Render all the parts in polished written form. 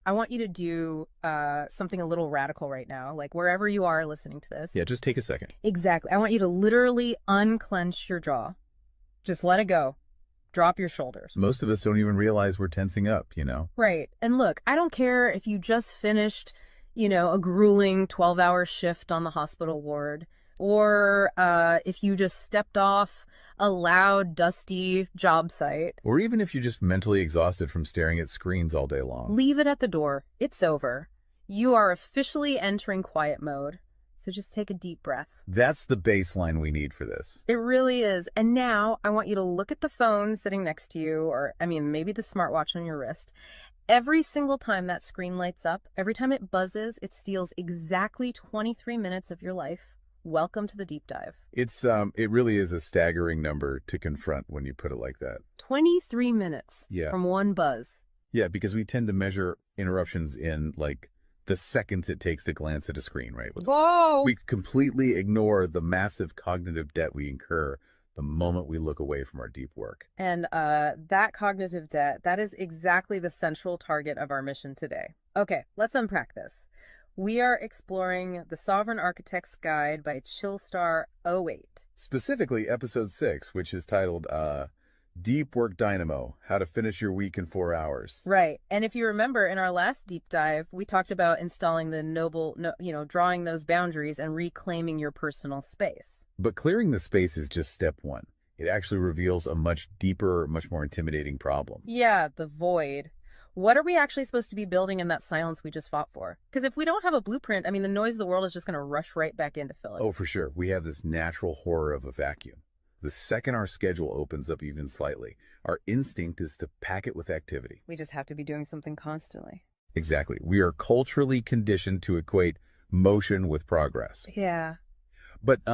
I want you to do something a little radical right now, like wherever you are listening to this. Yeah, just take a second. Exactly. I want you to literally unclench your jaw. Just let it go. Drop your shoulders. Most of us don't even realize we're tensing up, you know? Right. And look, I don't care if you just finished, a grueling 12-hour shift on the hospital ward, or if you just stepped off a loud, dusty job site. Or even if you're just mentally exhausted from staring at screens all day long. Leave it at the door. It's over. You are officially entering quiet mode. So just take a deep breath. That's the baseline we need for this. It really is. And now I want you to look at the phone sitting next to you, or maybe the smartwatch on your wrist. Every single time that screen lights up, every time it buzzes, it steals exactly 23 minutes of your life. Welcome to the deep dive. It really is a staggering number to confront when you put it like that. 23 minutes Yeah. from one buzz. Yeah, because we tend to measure interruptions in like the seconds it takes to glance at a screen, right? Whoa! We completely ignore the massive cognitive debt we incur the moment we look away from our deep work. And that cognitive debt, that is exactly the central target of our mission today. Okay, let's unpack this. We are exploring The Sovereign Architect's Guide by Chillstar 08. Specifically, episode 6, which is titled Deep Work Dynamo, How to Finish Your Week in 4 Hours. Right. And if you remember in our last deep dive, we talked about installing the drawing those boundaries and reclaiming your personal space. But clearing the space is just step one. It actually reveals a much deeper, much more intimidating problem. Yeah, the void. What are we actually supposed to be building in that silence we just fought for? Because if we don't have a blueprint, the noise of the world is just going to rush right back in to fill it. Oh, for sure. We have this natural horror of a vacuum. The second our schedule opens up even slightly, our instinct is to pack it with activity. We just have to be doing something constantly. Exactly. We are culturally conditioned to equate motion with progress. Yeah. But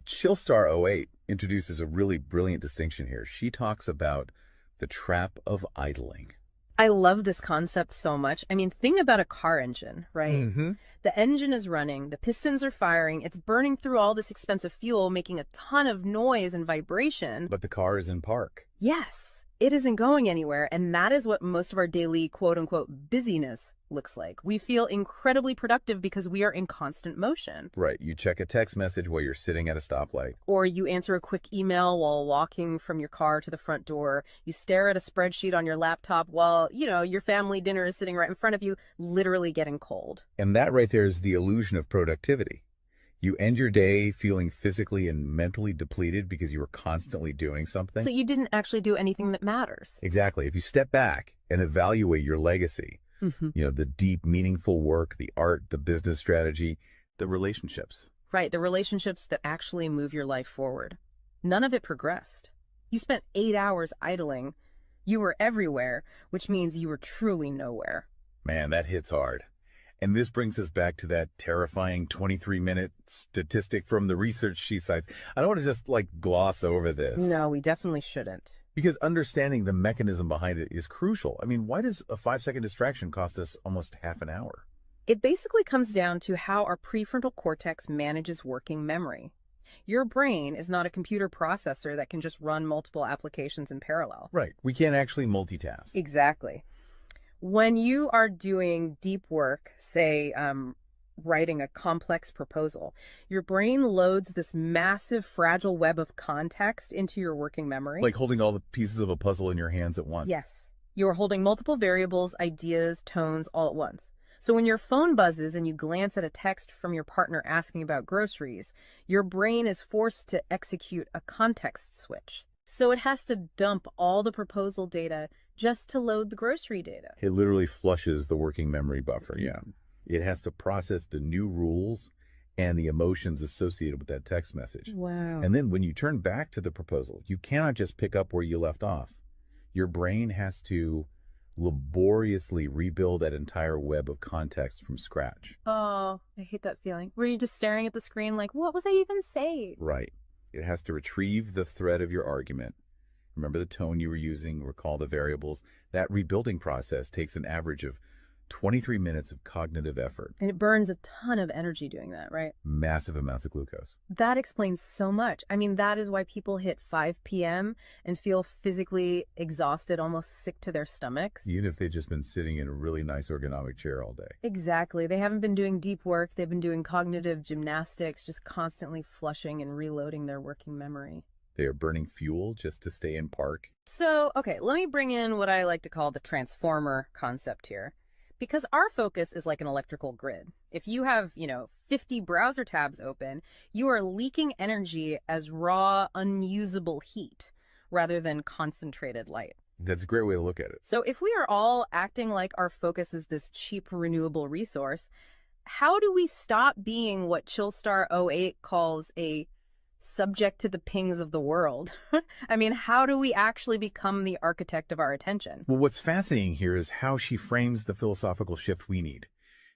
Chillstar 08 introduces a really brilliant distinction here. She talks about the trap of idling. I love this concept so much. Think about a car engine, right? Mm-hmm. The engine is running, the pistons are firing, it's burning through all this expensive fuel, making a ton of noise and vibration. But the car is in park. Yes, it isn't going anywhere, and that is what most of our daily quote-unquote busyness looks like. We feel incredibly productive because we are in constant motion. Right. You check a text message while you're sitting at a stoplight. Or you answer a quick email while walking from your car to the front door. You stare at a spreadsheet on your laptop while, your family dinner is sitting right in front of you, literally getting cold. And that right there is the illusion of productivity. You end your day feeling physically and mentally depleted because you were constantly doing something. So you didn't actually do anything that matters. Exactly. If you step back and evaluate your legacy, the deep, meaningful work, the art, the business strategy, the relationships. Right, the relationships that actually move your life forward. None of it progressed. You spent 8 hours idling. You were everywhere, which means you were truly nowhere. Man, that hits hard. And this brings us back to that terrifying 23-minute statistic from the research she cites. I don't want to just gloss over this. No, we definitely shouldn't. Because understanding the mechanism behind it is crucial. Why does a 5-second distraction cost us almost half an hour? It basically comes down to how our prefrontal cortex manages working memory. Your brain is not a computer processor that can just run multiple applications in parallel. Right. We can't actually multitask. Exactly. When you are doing deep work, say writing a complex proposal, your brain loads this massive fragile web of context into your working memory. Like holding all the pieces of a puzzle in your hands at once. Yes. You are holding multiple variables, ideas, tones all at once. So when your phone buzzes and you glance at a text from your partner asking about groceries, your brain is forced to execute a context switch. So it has to dump all the proposal data just to load the grocery data. It literally flushes the working memory buffer, yeah. It has to process the new rules and the emotions associated with that text message. Wow. And then when you turn back to the proposal, you cannot just pick up where you left off. Your brain has to laboriously rebuild that entire web of context from scratch. Oh, I hate that feeling. Were you just staring at the screen like, what was I even saying? Right. It has to retrieve the thread of your argument. Remember the tone you were using, recall the variables. That rebuilding process takes an average of 23 minutes of cognitive effort, And it burns a ton of energy doing that, right? massive amounts of glucose. That explains so much. I mean, that is why people hit 5 p.m. and feel physically exhausted, almost sick to their stomachs. Even if they've just been sitting in a really nice ergonomic chair all day. Exactly. They haven't been doing deep work. They've been doing cognitive gymnastics, just constantly flushing and reloading their working memory. They are burning fuel just to stay in park. So, okay, let me bring in what I like to call the transformer concept here. Because our focus is like an electrical grid. If you have, 50 browser tabs open, you are leaking energy as raw, unusable heat rather than concentrated light. That's a great way to look at it. So if we are all acting like our focus is this cheap renewable resource, how do we stop being what Chillstar '08 calls a subject to the pings of the world? I mean, how do we actually become the architect of our attention? Well, what's fascinating here is how she frames the philosophical shift we need.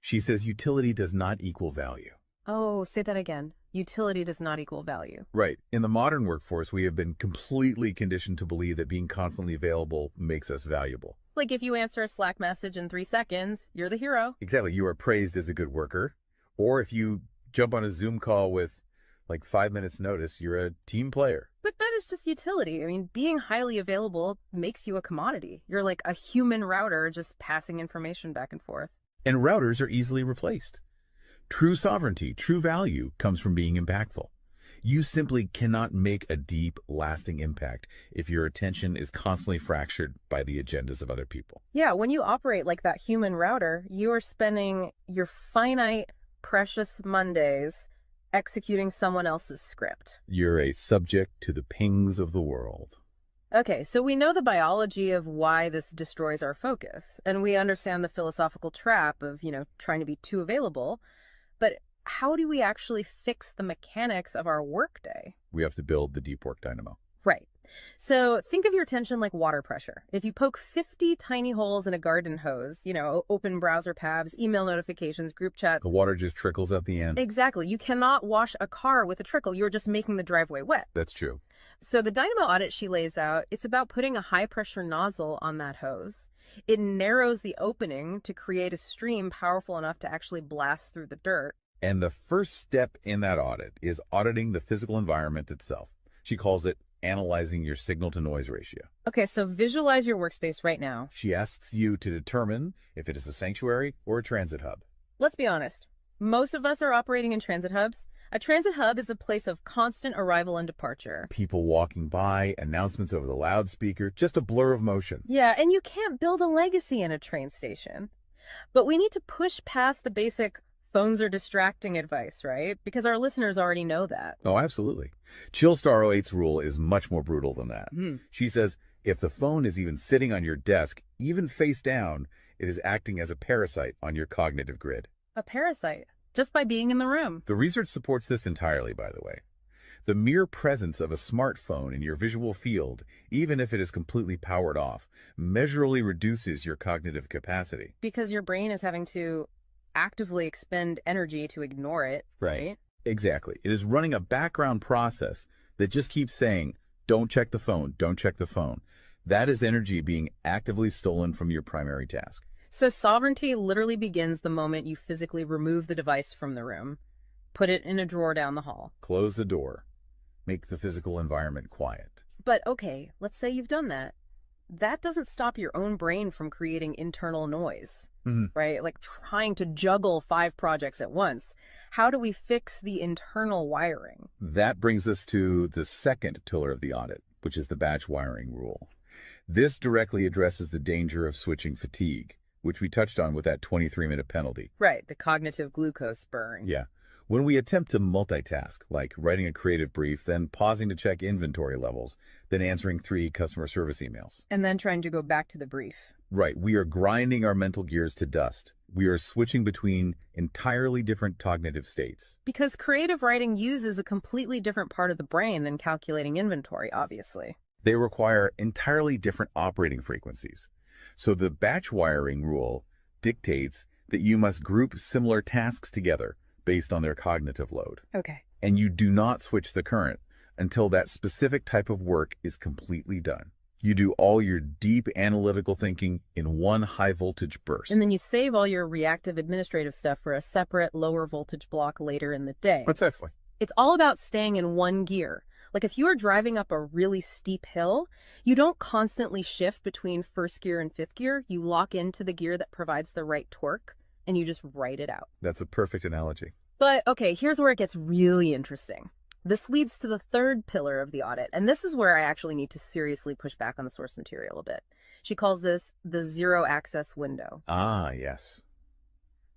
She says utility does not equal value. Oh, say that again. Utility does not equal value. Right. In the modern workforce, we have been completely conditioned to believe that being constantly available makes us valuable. Like if you answer a Slack message in 3 seconds, you're the hero. Exactly. You are praised as a good worker. Or if you jump on a Zoom call with like 5 minutes notice, you're a team player. But that is just utility. I mean, being highly available makes you a commodity. You're like a human router just passing information back and forth. And routers are easily replaced. True sovereignty, true value comes from being impactful. You simply cannot make a deep, lasting impact if your attention is constantly fractured by the agendas of other people. Yeah, when you operate like that human router, you are spending your finite, precious Mondays executing someone else's script. You're a subject to the pings of the world. Okay, so we know the biology of why this destroys our focus, and we understand the philosophical trap of, trying to be too available. But how do we actually fix the mechanics of our workday? We have to build the deep work dynamo. Right. So think of your attention like water pressure. If you poke 50 tiny holes in a garden hose, open browser tabs, email notifications, group chats. The water just trickles at the end. Exactly. You cannot wash a car with a trickle. You're just making the driveway wet. That's true. So the Dynamo Audit she lays out, it's about putting a high pressure nozzle on that hose. It narrows the opening to create a stream powerful enough to actually blast through the dirt. And the first step in that audit is auditing the physical environment itself. She calls it analyzing your signal-to-noise ratio. Okay, so visualize your workspace right now. She asks you to determine if it is a sanctuary or a transit hub. Let's be honest. Most of us are operating in transit hubs. A transit hub is a place of constant arrival and departure. People walking by, announcements over the loudspeaker, just a blur of motion. Yeah, and you can't build a legacy in a train station. But we need to push past the basic phones are distracting advice, right? Because our listeners already know that. Oh, absolutely. Chillstar '08's rule is much more brutal than that. She says if the phone is even sitting on your desk, even face down, it is acting as a parasite on your cognitive grid. A parasite, just by being in the room. The research supports this entirely, by the way. The mere presence of a smartphone in your visual field, even if it is completely powered off, measurably reduces your cognitive capacity. Because your brain is having to actively expend energy to ignore it, right? Exactly. It is running a background process that just keeps saying, don't check the phone, don't check the phone. That is energy being actively stolen from your primary task. So sovereignty literally begins the moment you physically remove the device from the room, put it in a drawer down the hall. Close the door. Make the physical environment quiet. But okay, let's say you've done that. That doesn't stop your own brain from creating internal noise, right? Like trying to juggle 5 projects at once. How do we fix the internal wiring? That brings us to the second pillar of the audit, which is the batch wiring rule. This directly addresses the danger of switching fatigue, which we touched on with that 23-minute penalty. Right, the cognitive glucose burn. Yeah. When we attempt to multitask, like writing a creative brief, then pausing to check inventory levels, then answering 3 customer service emails. And then trying to go back to the brief. Right. We are grinding our mental gears to dust. We are switching between entirely different cognitive states. Because creative writing uses a completely different part of the brain than calculating inventory, obviously. They require entirely different operating frequencies. So the batch wiring rule dictates that you must group similar tasks together based on their cognitive load. Okay. And you do not switch the current until that specific type of work is completely done. You do all your deep analytical thinking in one high voltage And burst. then you save all your reactive administrative stuff for a separate lower voltage block later in the day. Precisely. It's all about staying in one gear. Like if you are driving up a really steep hill, you don't constantly shift between first gear and fifth gear. You lock into the gear that provides the right torque and you just ride it out. That's a perfect analogy. But okay, here's where it gets really interesting. This leads to the third pillar of the audit, and this is where I actually need to seriously push back on the source material a bit. She calls this the zero access window. Ah, yes.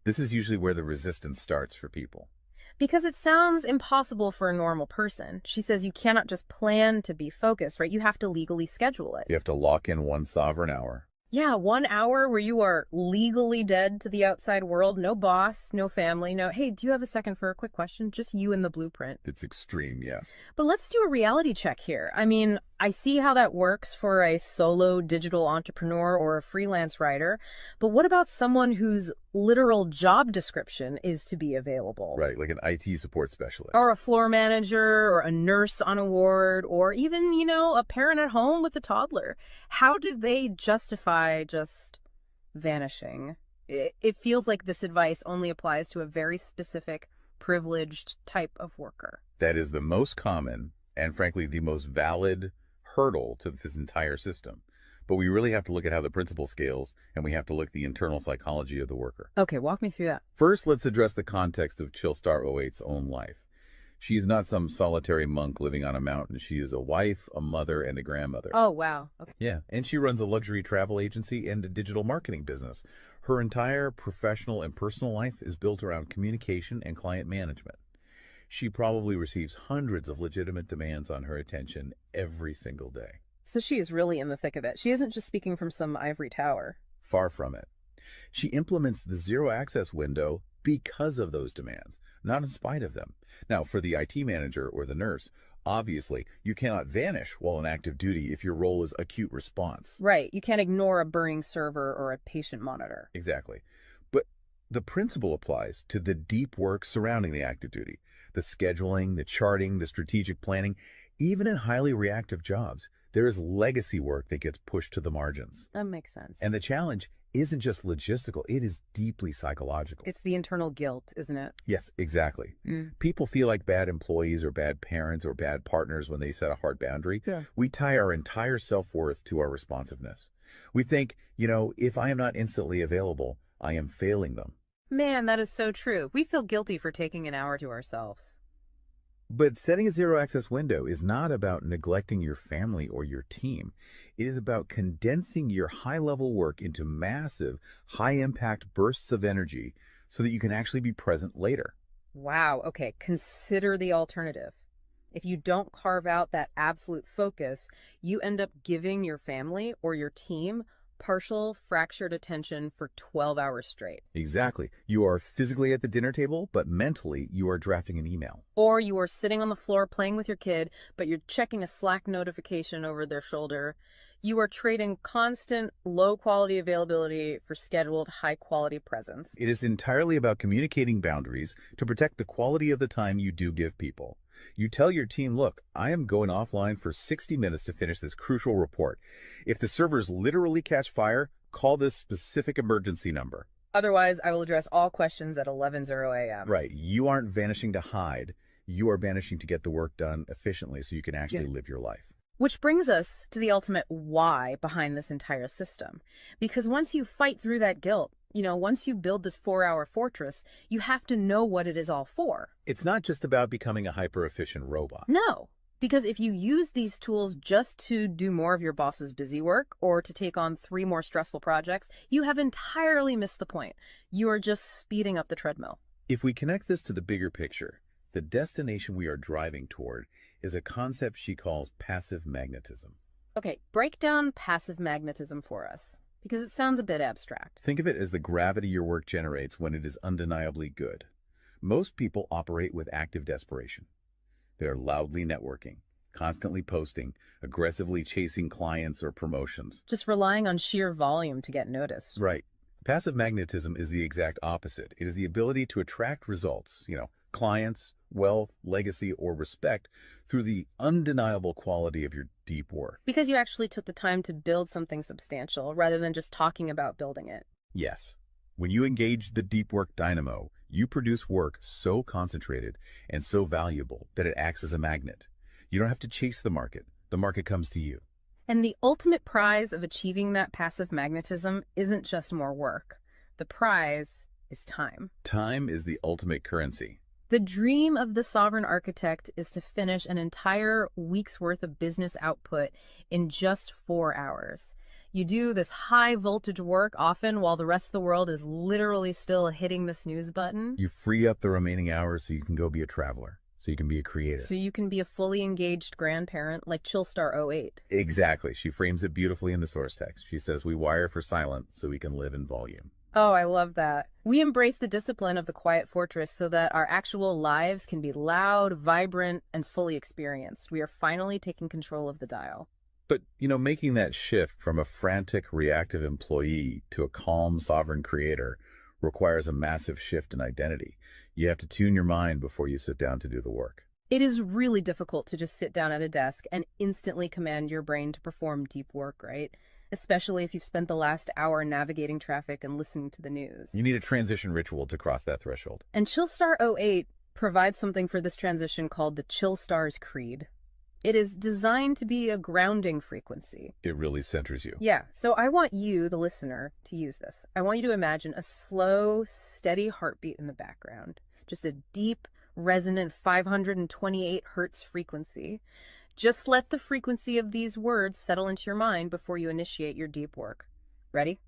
This is usually where the resistance starts for people. Because it sounds impossible for a normal person. She says you cannot just plan to be focused, right? You have to legally schedule it. You have to lock in one sovereign hour. Yeah, 1 hour where you are legally dead to the outside world. No boss, no family, no, hey, do you have a second for a quick question? Just you and the blueprint. It's extreme, yes. But let's do a reality check here. I mean, I see how that works for a solo digital entrepreneur or a freelance writer. But what about someone whose literal job description is to be available? Right, like an IT support specialist. Or a floor manager or a nurse on a ward or even, a parent at home with a toddler. How do they justify just vanishing? It feels like this advice only applies to a very specific, privileged type of worker. That is the most common and, frankly, the most valid hurdle to this entire system. But we really have to look at how the principle scales, and we have to look at the internal psychology of the worker. Okay, walk me through that. First, let's address the context of Chillstar '08's own life. She is not some solitary monk living on a mountain. She is a wife, a mother, and a grandmother. Oh, wow. Okay. Yeah, and she runs a luxury travel agency and a digital marketing business. Her entire professional and personal life is built around communication and client management. She probably receives hundreds of legitimate demands on her attention every single day. So she is really in the thick of it. She isn't just speaking from some ivory tower. Far from it. She implements the zero access window because of those demands, not in spite of them. Now, for the IT manager or the nurse, obviously, you cannot vanish while on active duty if your role is acute response. Right. You can't ignore a burning server or a patient monitor. Exactly. But the principle applies to the deep work surrounding the active duty, the scheduling, the charting, the strategic planning. Even in highly reactive jobs, there is legacy work that gets pushed to the margins. That makes sense. And the challenge isn't just logistical, it is deeply psychological. It's the internal guilt, isn't it? Yes, exactly. People feel like bad employees or bad parents or bad partners when they set a hard boundary. Yeah. We tie our entire self-worth to our responsiveness. We think, if I am not instantly available, I am failing them. Man, that is so true. We feel guilty for taking an hour to ourselves. But setting a zero access window is not about neglecting your family or your team. It is about condensing your high level work into massive, high impact bursts of energy so that you can actually be present later. Wow. Okay. Consider the alternative. If you don't carve out that absolute focus, you end up giving your family or your team partial fractured attention for 12 hours straight. Exactly. You are physically at the dinner table, but mentally you are drafting an email. Or you are sitting on the floor playing with your kid, but you're checking a Slack notification over their shoulder. You are trading constant low quality availability for scheduled high quality presence. It is entirely about communicating boundaries to protect the quality of the time you do give people. You tell your team, look, I am going offline for 60 minutes to finish this crucial report. If the servers literally catch fire, call this specific emergency number. Otherwise, I will address all questions at 11:00 a.m. Right. You aren't vanishing to hide. You are vanishing to get the work done efficiently so you can actually live your life. Which brings us to the ultimate why behind this entire system. Because once you fight through that guilt, once you build this 4-hour fortress, you have to know what it is all for. It's not just about becoming a hyper-efficient robot. No, because if you use these tools just to do more of your boss's busy work or to take on 3 more stressful projects, you have entirely missed the point. You are just speeding up the treadmill. If we connect this to the bigger picture, the destination we are driving toward is a concept she calls passive magnetism. Okay, break down passive magnetism for us, because it sounds a bit abstract. Think of it as the gravity your work generates when it is undeniably good. Most people operate with active desperation. They're loudly networking, constantly posting, aggressively chasing clients or promotions. Just relying on sheer volume to get noticed. Right. Passive magnetism is the exact opposite. It is the ability to attract results, clients, wealth, legacy, or respect through the undeniable quality of your deep work. Because you actually took the time to build something substantial rather than just talking about building it. Yes, when you engage the deep work dynamo, you produce work so concentrated and so valuable that it acts as a magnet. You don't have to chase the market comes to you. And the ultimate prize of achieving that passive magnetism isn't just more work. The prize is time. Time is the ultimate currency. The dream of the sovereign architect is to finish an entire week's worth of business output in just 4 hours. You do this high voltage work often while the rest of the world is literally still hitting the snooze button. You free up the remaining hours so you can go be a traveler, so you can be a creative. So you can be a fully engaged grandparent like Chillstar '08. Exactly. She frames it beautifully in the source text. She says, we wire for silent so we can live in volume. Oh, I love that. We embrace the discipline of the quiet fortress so that our actual lives can be loud, vibrant, and fully experienced. We are finally taking control of the dial. But, making that shift from a frantic, reactive employee to a calm, sovereign creator requires a massive shift in identity. You have to tune your mind before you sit down to do the work. It is really difficult to just sit down at a desk and instantly command your brain to perform deep work, right? Especially if you've spent the last hour navigating traffic and listening to the news. You need a transition ritual to cross that threshold. And Chillstar '08 provides something for this transition called the Chillstar's Creed. It is designed to be a grounding frequency. It really centers you. Yeah, so I want you, the listener, to use this. I want you to imagine a slow, steady heartbeat in the background. Just a deep, resonant 528 hertz frequency. Just let the frequency of these words settle into your mind before you initiate your deep work. Ready?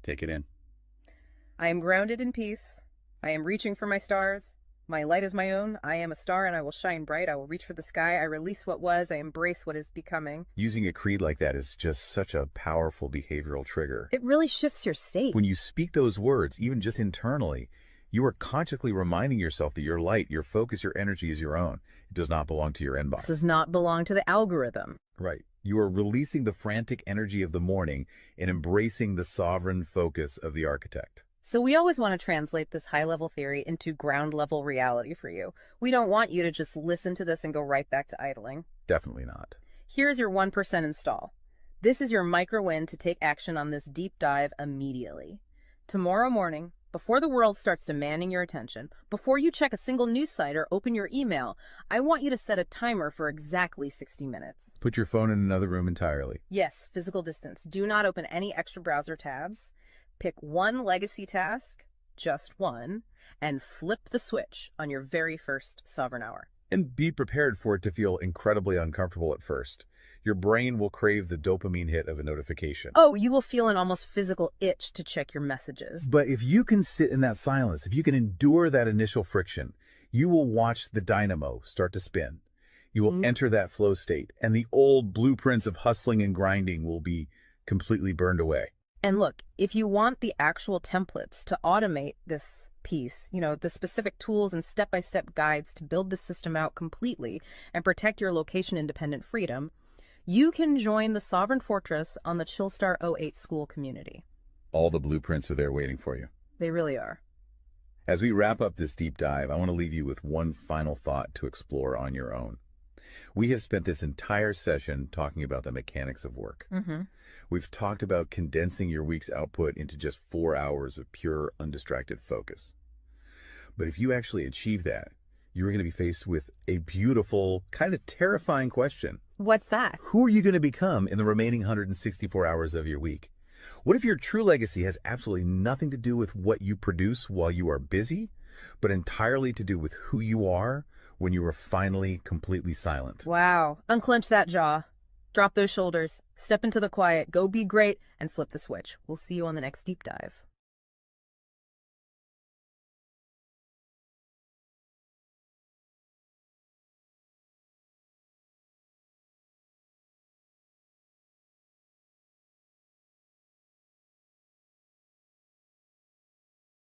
Take it in. I am grounded in peace. I am reaching for my stars. My light is my own. I am a star and I will shine bright. I will reach for the sky. I release what was. I embrace what is becoming. Using a creed like that is just such a powerful behavioral trigger. It really shifts your state. When you speak those words, even just internally, you are consciously reminding yourself that your light, your focus, your energy is your own. It does not belong to your inbox. This does not belong to the algorithm. Right. You are releasing the frantic energy of the morning and embracing the sovereign focus of the architect. So we always want to translate this high-level theory into ground-level reality for you. We don't want you to just listen to this and go right back to idling. Definitely not. Here's your 1% install. This is your micro-win to take action on this deep dive immediately. Tomorrow morning, before the world starts demanding your attention, before you check a single news site or open your email, I want you to set a timer for exactly 60 minutes. Put your phone in another room entirely. Yes, physical distance. Do not open any extra browser tabs. Pick one legacy task, just one, and flip the switch on your very first sovereign hour. And be prepared for it to feel incredibly uncomfortable at first. Your brain will crave the dopamine hit of a notification. Oh, you will feel an almost physical itch to check your messages. But if you can sit in that silence, if you can endure that initial friction, you will watch the dynamo start to spin. You will enter that flow state, and the old blueprints of hustling and grinding will be completely burned away. And look, if you want the actual templates to automate this piece, the specific tools and step-by-step guides to build the system out completely and protect your location-independent freedom, you can join the Sovereign Fortress on the Chillstar '08 school community. All the blueprints are there waiting for you. They really are. As we wrap up this deep dive, I want to leave you with one final thought to explore on your own. We have spent this entire session talking about the mechanics of work. We've talked about condensing your week's output into just 4 hours of pure, undistracted focus. But if you actually achieve that, you're going to be faced with a beautiful, kind of terrifying question. What's that? Who are you going to become in the remaining 164 hours of your week? What if your true legacy has absolutely nothing to do with what you produce while you are busy, but entirely to do with who you are when you are finally completely silent? Wow. Unclench that jaw. Drop those shoulders. Step into the quiet. Go be great and flip the switch. We'll see you on the next deep dive.